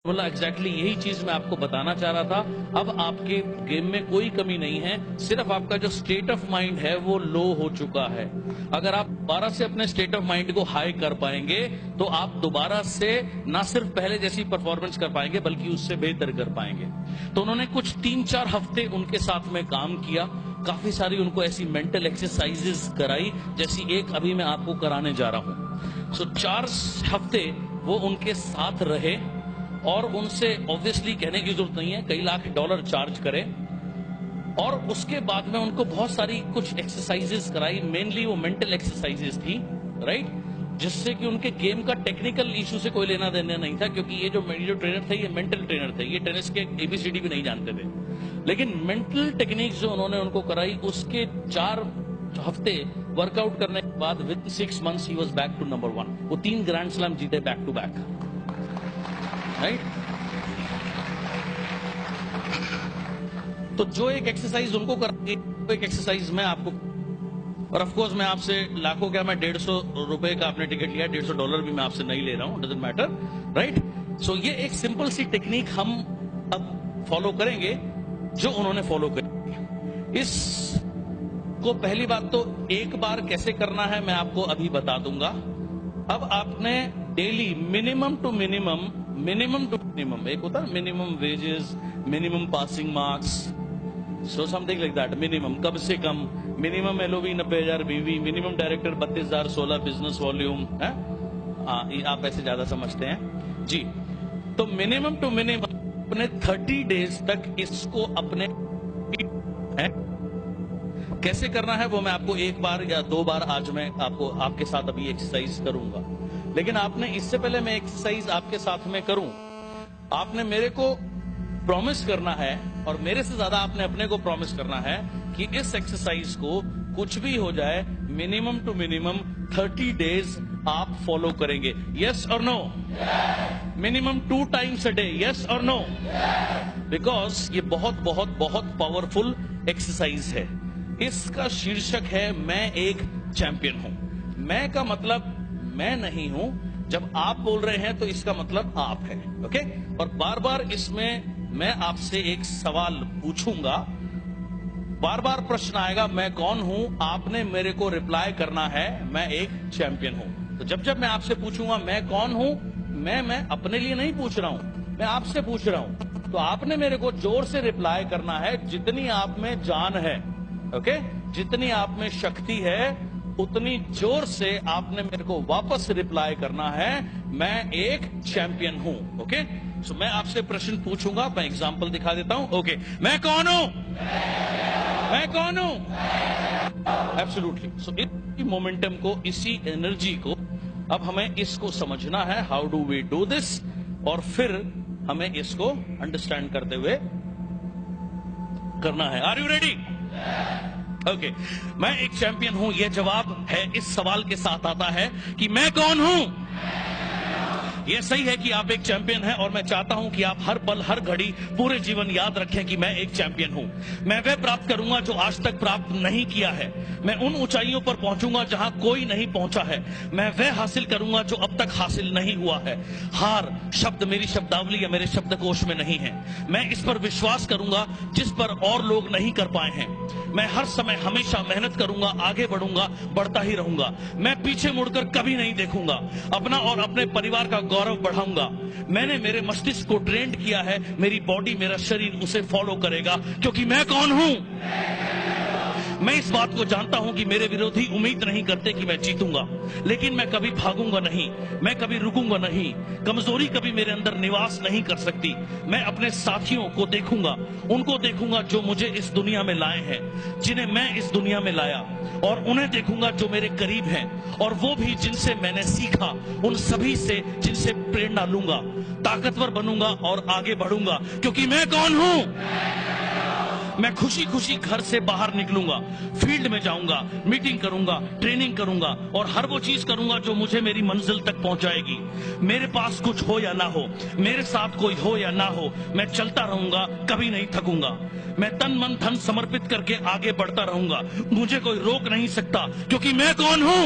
बोला एग्जैक्टली यही चीज मैं आपको बताना चाह रहा था। अब आपके गेम में कोई कमी नहीं है, सिर्फ आपका जो स्टेट ऑफ माइंड है वो लो हो चुका है। अगर आप दोबारा से अपने स्टेट ऑफ माइंड को हाई कर पाएंगे तो आप दोबारा से ना सिर्फ पहले जैसी परफॉर्मेंस कर पाएंगे बल्कि उससे बेहतर कर पाएंगे। तो उन्होंने कुछ 3-4 हफ्ते उनके साथ में काम किया, काफी सारी उनको ऐसी मेंटल एक्सरसाइजेस कराई जैसी एक अभी मैं आपको कराने जा रहा हूं। सो 4 हफ्ते वो उनके साथ रहे और उनसे ऑब्वियसली कहने की जरूरत नहीं है, कई लाख डॉलर चार्ज करें। और उसके बाद में उनको बहुत सारी कुछ एक्सरसाइजेस कराई, मेनली वो मेंटल एक्सरसाइजेस थी, राइट, जिससे कि उनके गेम का टेक्निकल इशू से कोई लेना देना नहीं था, क्योंकि ये जो ट्रेनर थे ये मेंटल ट्रेनर थे, ये टेनिस के एबीसीडी भी नहीं जानते थे। लेकिन मेंटल टेक्निक्स जो उन्होंने उनको कराई, उसके 4 हफ्ते वर्कआउट करने के बाद विद 6 मंथ्स ही वाज बैक टू नंबर 1। वो 3 ग्रैंड स्लैम जीते बैक टू बैक, राइट। तो जो एक एक्सरसाइज उनको कराई, वो एक एक्सरसाइज मैं आपको, और ऑफ कोर्स मैं आपसे लाखों क्या, मैं 150 रुपए का आपने टिकट लिया, $150 भी मैं आपसे नहीं ले रहा हूं, डजंट मैटर, राइट। सो ये एक सिंपल सी टेक्निक हम अब फॉलो करेंगे जो उन्होंने फॉलो करी। इस को पहली बात तो एक बार कैसे करना है मैं आपको अभी बता दूंगा। अब आपने डेली मिनिमम टू मिनिमम, एक होता है minimum wages, minimum passing marks, so something like that, minimum कम से कम, मिनिमम एलओवी 90,000 बीवी, मिनिमम डायरेक्टर 32,000, 16 बिजनेस वॉल्यूम है। आप ऐसे ज्यादा समझते हैं जी। तो मिनिमम टू मिनिमम अपने 30 डेज तक इसको अपने है कैसे करना है वो मैं आपको 1 बार या 2 बार आज मैं आपको आपके साथ अभी एक्सरसाइज करूंगा। लेकिन आपने, इससे पहले मैं एक्सरसाइज आपके साथ में करूं, आपने मेरे को प्रॉमिस करना है, और मेरे से ज्यादा आपने अपने को प्रॉमिस करना है कि इस एक्सरसाइज को कुछ भी हो जाए मिनिमम टू मिनिमम 30 डेज आप फॉलो करेंगे। यस और no? Minimum 2 times a day, yes और नो? बिकॉज ये बहुत बहुत बहुत पावरफुल एक्सरसाइज है। इसका शीर्षक है मैं एक चैंपियन हूं। मैं का मतलब मैं नहीं हूं, जब आप बोल रहे हैं तो इसका मतलब आप है, ओके। और बार बार इसमें मैं आपसे एक सवाल पूछूंगा, बार बार प्रश्न आएगा मैं कौन हूं, आपने मेरे को रिप्लाई करना है मैं एक चैंपियन हूं। तो जब जब मैं आपसे पूछूंगा मैं कौन हूं, मैं अपने लिए नहीं पूछ रहा हूं, मैं आपसे पूछ रहा हूं, तो आपने मेरे को जोर से रिप्लाई करना है, जितनी आप में जान है, ओके, जितनी आप में शक्ति है उतनी जोर से आपने मेरे को वापस रिप्लाई करना है मैं एक चैंपियन हूं, ओके। सो मैं आपसे प्रश्न पूछूंगा, मैं एग्जांपल दिखा देता हूं, ओके। मैं कौन हूं? मैं कौन हूं? एब्सोल्युटली। सो इस मोमेंटम को, इसी एनर्जी को अब हमें इसको समझना है, how do we do this, और फिर हमें इसको अंडरस्टैंड करते हुए करना है। Are you ready? ओके। मैं एक चैंपियन हूं, यह जवाब है इस सवाल के साथ आता है कि मैं कौन हूं। यह सही है कि आप एक चैंपियन हैं, और मैं चाहता हूं कि आप हर पल हर घड़ी पूरे जीवन याद रखें कि मैं एक चैंपियन हूं। मैं वह प्राप्त करूंगा जो आज तक प्राप्त नहीं किया है। मैं उन ऊंचाइयों पर पहुंचूंगा जहां कोई नहीं पहुंचा है। मैं वह हासिल करूंगा जो अब तक हासिल नहीं हुआ है। हार शब्द मेरी शब्दावली या मेरे शब्दकोश में नहीं है। मैं इस पर विश्वास करूंगा जिस पर और लोग नहीं कर पाए हैं। मैं हर समय हमेशा मेहनत करूंगा, आगे बढ़ूंगा, बढ़ता ही रहूंगा। मैं पीछे मुड़कर कभी नहीं देखूंगा। अपना और अपने परिवार का गौरव बढ़ाऊंगा। मैंने मेरे मस्तिष्क को ट्रेंड किया है, मेरी बॉडी, मेरा शरीर उसे फॉलो करेगा, क्योंकि मैं कौन हूं? मैं इस बात को जानता हूं कि मेरे विरोधी उम्मीद नहीं करते कि मैं जीतूंगा, लेकिन मैं कभी भागूंगा नहीं, मैं कभी रुकूंगा नहीं। कमजोरी कभी मेरे अंदर निवास नहीं कर सकती। मैं अपने साथियों को देखूंगा, उनको देखूंगा जो मुझे इस दुनिया में लाए हैं, जिन्हें मैं इस दुनिया में लाया, और उन्हें देखूंगा जो मेरे करीब हैं, और वो भी जिनसे मैंने सीखा, उन सभी से जिनसे प्रेरणा लूंगा। ताकतवर बनूंगा और आगे बढ़ूंगा, क्योंकि मैं कौन हूं? मैं खुशी खुशी घर से बाहर निकलूंगा, फील्ड में जाऊंगा, मीटिंग करूंगा, ट्रेनिंग करूंगा, और हर वो चीज करूंगा जो मुझे मेरी मंजिल तक पहुंचाएगी। मेरे पास कुछ हो या ना हो, मेरे साथ कोई हो या ना हो, मैं चलता रहूंगा, कभी नहीं थकूंगा। मैं तन मन धन समर्पित करके आगे बढ़ता रहूंगा। मुझे कोई रोक नहीं सकता, क्योंकि मैं कौन हूं?